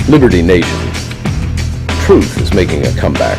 Liberty Nation. Truth is making a comeback.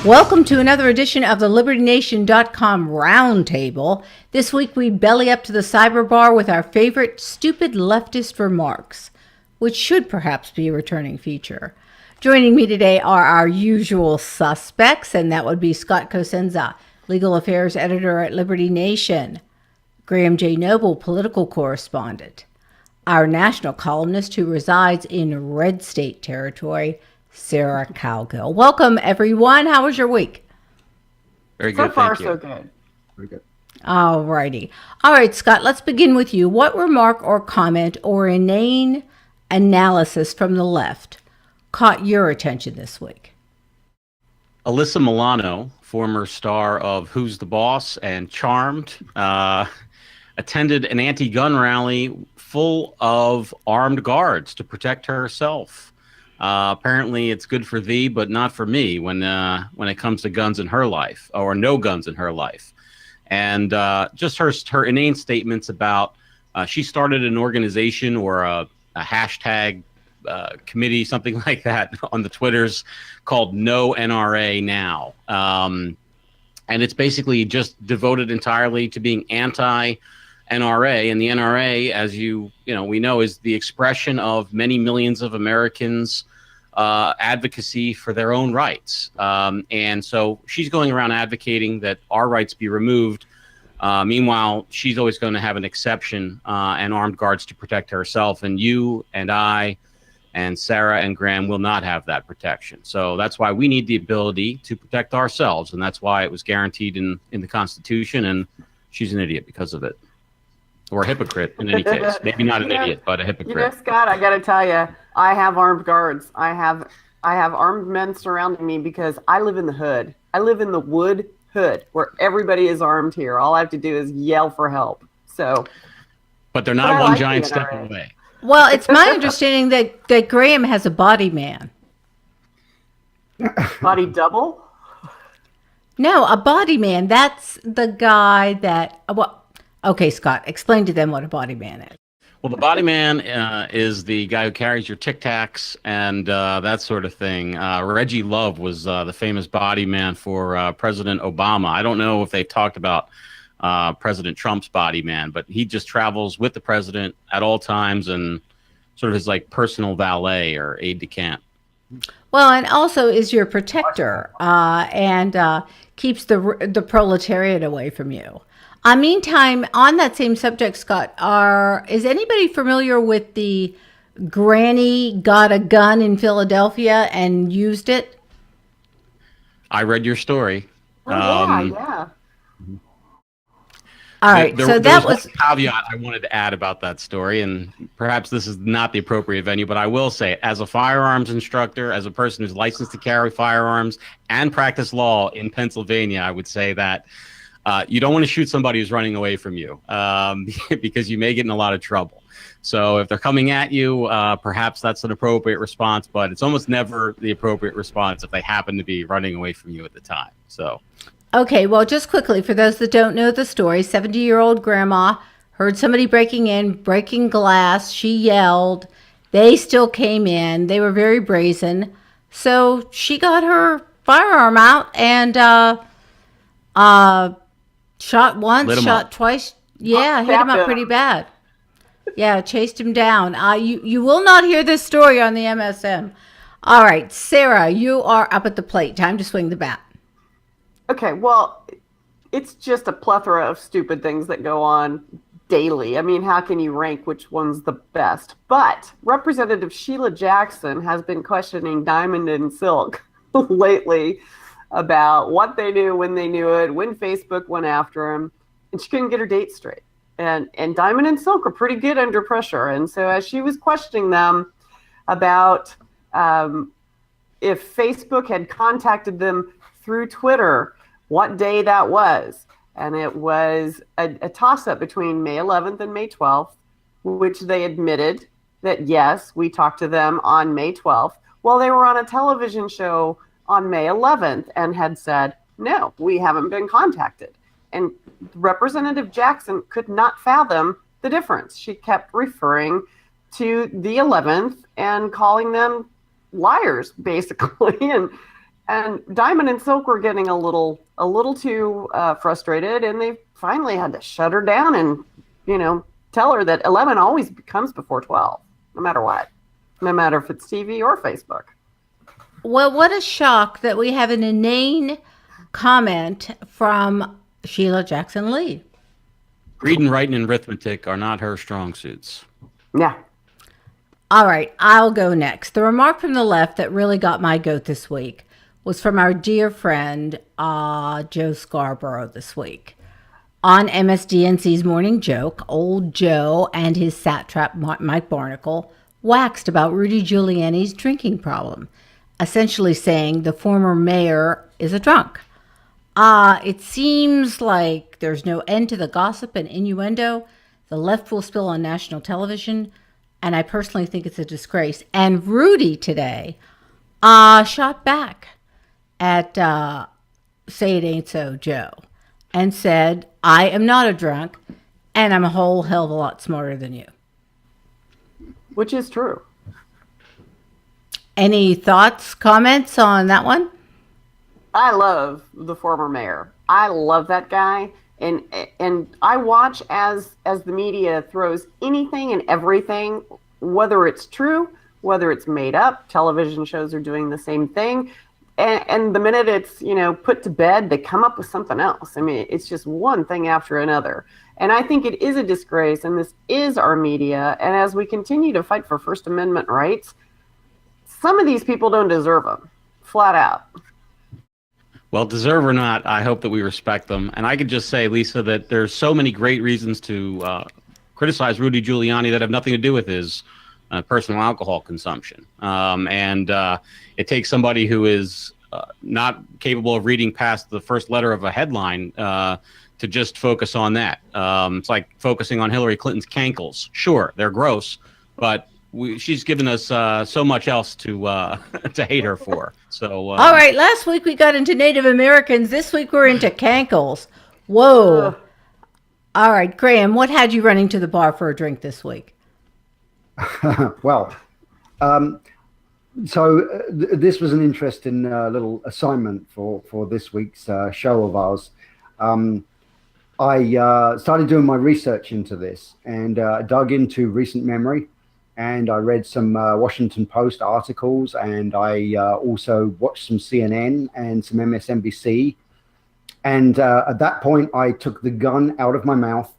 Welcome to another edition of the LibertyNation.com Roundtable. This week we belly up to the cyber bar with our favorite stupid leftist remarks, which should perhaps be a returning feature. Joining me today are our usual suspects, and that would be Scott Cosenza, legal affairs editor at Liberty Nation, Graham J. Noble, political correspondent, our national columnist who resides in red state territory, Sarah Cowgill. Welcome, everyone. How was your week? Very good. So far, thank you. so good. Very good. All righty. All right, Scott, let's begin with you. What remark or comment or inane analysis from the left caught your attention this week? Alyssa Milano, former star of Who's the Boss and Charmed, attended an anti-gun rally full of armed guards to protect herself. Apparently, it's good for thee, but not for me when it comes to guns in her life, or no guns in her life. And just her inane statements about she started an organization or a hashtag committee, something like that, on the Twitters called No NRA Now. And it's basically just devoted entirely to being anti-NRA. And the NRA, as we know, is the expression of many millions of Americans' advocacy for their own rights. And so she's going around advocating that our rights be removed. Meanwhile, she's always going to have an exception and armed guards to protect herself. And you and I and Sarah and Graham will not have that protection. So that's why we need the ability to protect ourselves. And that's why it was guaranteed in the Constitution. And she's an idiot because of it. Or a hypocrite in any case. Maybe not an idiot, but a hypocrite. You know, Scott, I got to tell you, I have armed guards. I have armed men surrounding me because I live in the hood. I live in the wood hood where everybody is armed here. All I have to do is yell for help. But they're not one giant step away. Well, it's my understanding that Graham has a body man. Body double? No, a body man. That's the guy that... Okay, Scott, explain to them what a body man is. Well, the body man is the guy who carries your Tic Tacs and that sort of thing. Reggie Love was the famous body man for President Obama. I don't know if they talked about President Trump's body man, but he just travels with the president at all times and sort of his like personal valet or aide de camp. Well, and also is your protector and keeps the proletariat away from you. Meantime, on that same subject, Scott, is anybody familiar with the granny got a gun in Philadelphia and used it? I read your story. Yeah. All right, so that was one caveat I wanted to add about that story, and perhaps this is not the appropriate venue, but I will say it. As a firearms instructor, as a person who's licensed to carry firearms and practice law in Pennsylvania, I would say that you don't want to shoot somebody who's running away from you because you may get in a lot of trouble. So if they're coming at you, perhaps that's an appropriate response, but it's almost never the appropriate response if they happen to be running away from you at the time. So. Okay, well, just quickly, for those that don't know the story, 70-year-old grandma heard somebody breaking glass. She yelled. They still came in. They were very brazen. So she got her firearm out and shot once, shot twice. Yeah, hit him up pretty bad. Yeah, chased him down. You will not hear this story on the MSM. All right, Sarah, you are up at the plate. Time to swing the bat. Okay, well, it's just a plethora of stupid things that go on daily. I mean, how can you rank which one's the best? But Representative Sheila Jackson has been questioning Diamond and Silk lately about what they knew, when they knew it, when Facebook went after him, and she couldn't get her date straight. And Diamond and Silk are pretty good under pressure. And so as she was questioning them about if Facebook had contacted them through Twitter, what day that was. And it was a toss-up between May 11th and May 12th, which they admitted that, yes, we talked to them on May 12th. Well, they were on a television show on May 11th and had said, no, we haven't been contacted. And Representative Jackson could not fathom the difference. She kept referring to the 11th and calling them liars, basically. And Diamond and Silk were getting a little too frustrated, and they finally had to shut her down and, tell her that 11 always comes before 12, no matter what, no matter if it's TV or Facebook. Well, what a shock that we have an inane comment from Sheila Jackson Lee. Reading, writing, and arithmetic are not her strong suits. Yeah. All right, I'll go next. The remark from the left that really got my goat this week was from our dear friend Joe Scarborough this week. On MSDNC's Morning Joke, old Joe and his satrap Mike Barnacle waxed about Rudy Giuliani's drinking problem, essentially saying the former mayor is a drunk. It seems like there's no end to the gossip and innuendo the left will spill on national television, and I personally think it's a disgrace. And Rudy today shot back at Say It Ain't So Joe and said, I am not a drunk, and I'm a whole hell of a lot smarter than you. Which is true. Any thoughts, comments on that one? I love the former mayor. I love that guy. And I watch as the media throws anything and everything, whether it's true, whether it's made up. Television shows are doing the same thing. And the minute it's, put to bed, they come up with something else. I mean, it's just one thing after another. And I think it is a disgrace, and this is our media. And as we continue to fight for First Amendment rights, some of these people don't deserve them, flat out. Well, deserve or not, I hope that we respect them. And I could just say, Lisa, that there's so many great reasons to criticize Rudy Giuliani that have nothing to do with his personal alcohol consumption. And it takes somebody who is not capable of reading past the first letter of a headline to just focus on that. It's like focusing on Hillary Clinton's cankles. Sure, they're gross, but she's given us so much else to hate her for. So all right, last week we got into Native Americans. This week we're into cankles. Whoa. All right, Graham, what had you running to the bar for a drink this week? Well, this was an interesting little assignment for this week's show of ours. I started doing my research into this and dug into recent memory, and I read some Washington Post articles, and I also watched some CNN and some MSNBC. And at that point, I took the gun out of my mouth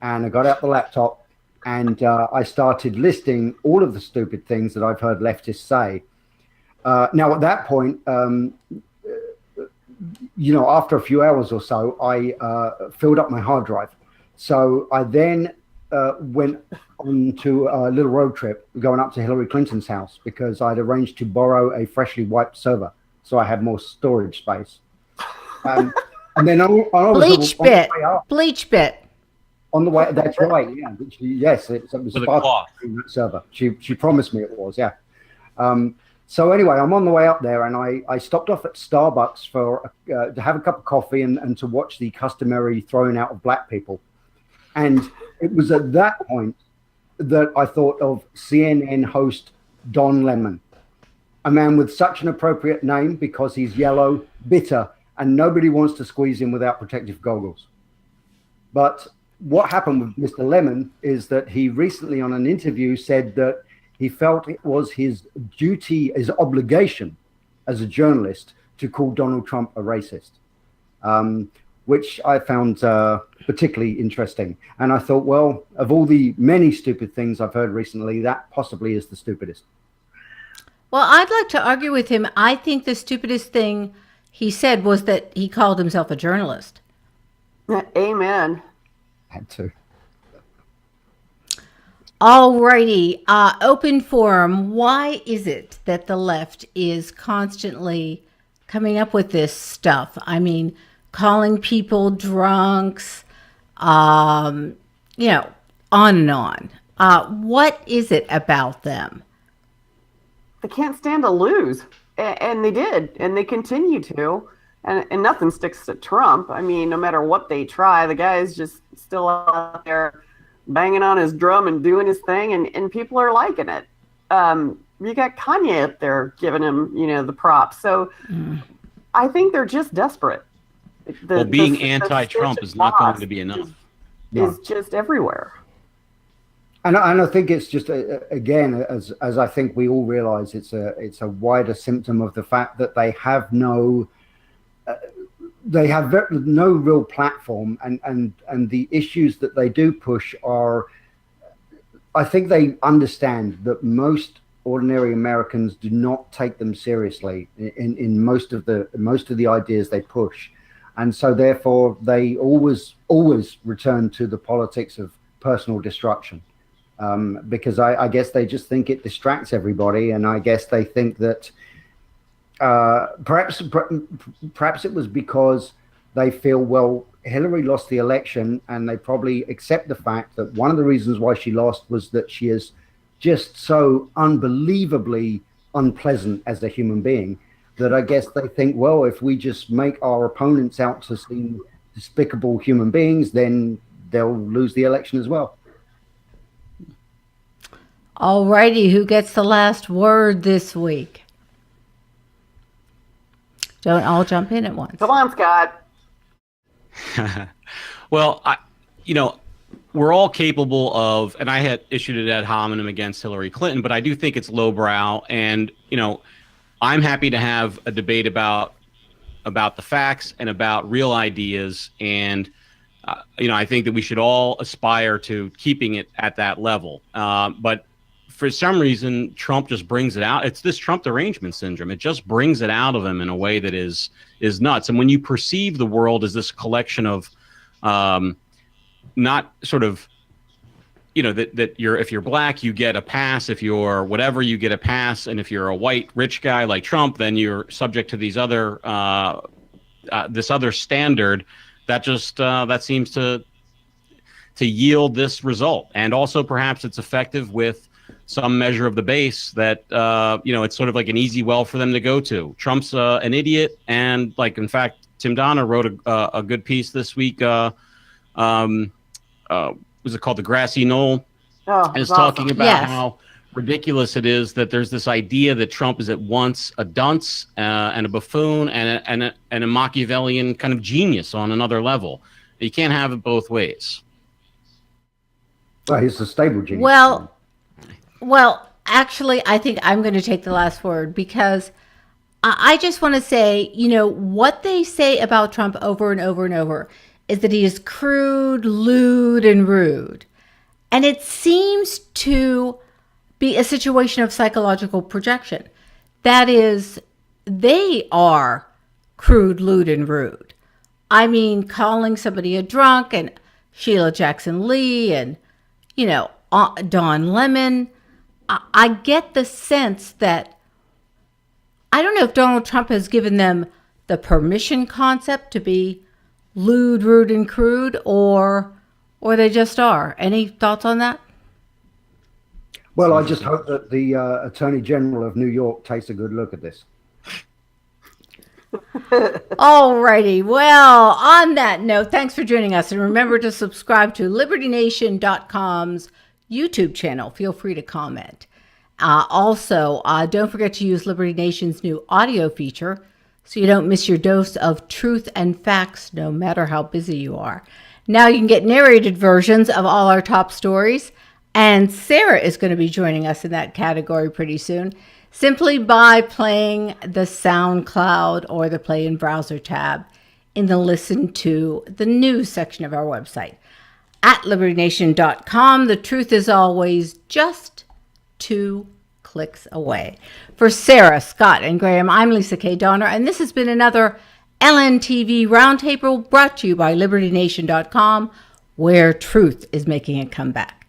and I got out the laptop, and I started listing all of the stupid things that I've heard leftists say. Now, at that point, after a few hours or so, I filled up my hard drive. So I then went on to a little road trip going up to Hillary Clinton's house because I'd arranged to borrow a freshly wiped server so I had more storage space. And then Bleach bit. On the way, that's right. Yeah, yes, it was with a cloth. That server. She promised me it was. Yeah. So anyway, I'm on the way up there, and I stopped off at Starbucks to have a cup of coffee and to watch the customary throwing out of black people. And it was at that point that I thought of CNN host Don Lemon, a man with such an appropriate name because he's yellow, bitter, and nobody wants to squeeze him without protective goggles. But what happened with Mr. Lemon is that he recently on an interview said that he felt it was his duty, his obligation as a journalist to call Donald Trump a racist, which I found particularly interesting. And I thought, well, of all the many stupid things I've heard recently, that possibly is the stupidest. Well, I'd like to argue with him. I think the stupidest thing he said was that he called himself a journalist. Amen. Had to. All righty. Open forum. Why is it that the left is constantly coming up with this stuff? I mean, calling people drunks, on and on. What is it about them? They can't stand to lose. And they did. And they continue to. And nothing sticks to Trump. I mean, no matter what they try, the guy is just still out there banging on his drum and doing his thing, and people are liking it. You got Kanye up there giving him, the props. So I think they're just desperate. Being anti-Trump is not going to be enough. Is just everywhere. And I think it's just again, as I think we all realize, it's a wider symptom of the fact that they have no real platform, and the issues that they do push are, I think they understand that most ordinary Americans do not take them seriously in most of the ideas they push, and so therefore they always return to the politics of personal destruction. Because I guess they just think it distracts everybody, and I guess they think that perhaps it was because they feel, well, Hillary lost the election, and they probably accept the fact that one of the reasons why she lost was that she is just so unbelievably unpleasant as a human being, that I guess they think, well, if we just make our opponents out to seem despicable human beings, then they'll lose the election as well. All righty, who gets the last word this week? Don't all jump in at once. Come on, Scott. Well, we're all capable of, and I had issued it ad hominem against Hillary Clinton, but I do think it's lowbrow, and I'm happy to have a debate about the facts and about real ideas, and I think that we should all aspire to keeping it at that level. But for some reason, Trump just brings it out. It's this Trump derangement syndrome. It just brings it out of him in a way that is nuts. And when you perceive the world as this collection of not sort of, that if you're black, you get a pass. If you're whatever, you get a pass. And if you're a white rich guy like Trump, then you're subject to these other this other standard that just that seems to yield this result. And also perhaps it's effective with some measure of the base that, it's sort of like an easy well for them to go to. Trump's an idiot. And in fact, Tim Donner wrote a good piece this week. Was it called The Grassy Knoll? Oh, and it's awesome. talking about how ridiculous it is that there's this idea that Trump is at once a dunce and a buffoon and a Machiavellian kind of genius on another level. You can't have it both ways. Well, he's a stable genius. Well, actually, I think I'm going to take the last word, because I just want to say, what they say about Trump over and over and over is that he is crude, lewd, and rude. And it seems to be a situation of psychological projection. That is, they are crude, lewd, and rude. I mean, calling somebody a drunk, and Sheila Jackson Lee, and, Don Lemon. I get the sense that, I don't know if Donald Trump has given them the permission concept to be lewd, rude, and crude, or they just are. Any thoughts on that? Well, I just hope that the Attorney General of New York takes a good look at this. All righty. Well, on that note, thanks for joining us. And remember to subscribe to LibertyNation.com's YouTube channel. Feel free to comment. Also, don't forget to use Liberty Nation's new audio feature so you don't miss your dose of truth and facts, no matter how busy you are. Now you can get narrated versions of all our top stories, and Sarah is going to be joining us in that category pretty soon, simply by playing the SoundCloud or the Play in Browser tab in the Listen to the News section of our website. At LibertyNation.com, the truth is always just 2 clicks away. For Sarah, Scott, and Graham, I'm Lisa K. Donner, and this has been another LNTV Roundtable brought to you by LibertyNation.com, where truth is making a comeback.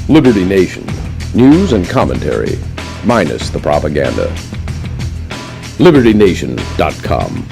Liberty Nation. News and commentary, minus the propaganda. LibertyNation.com.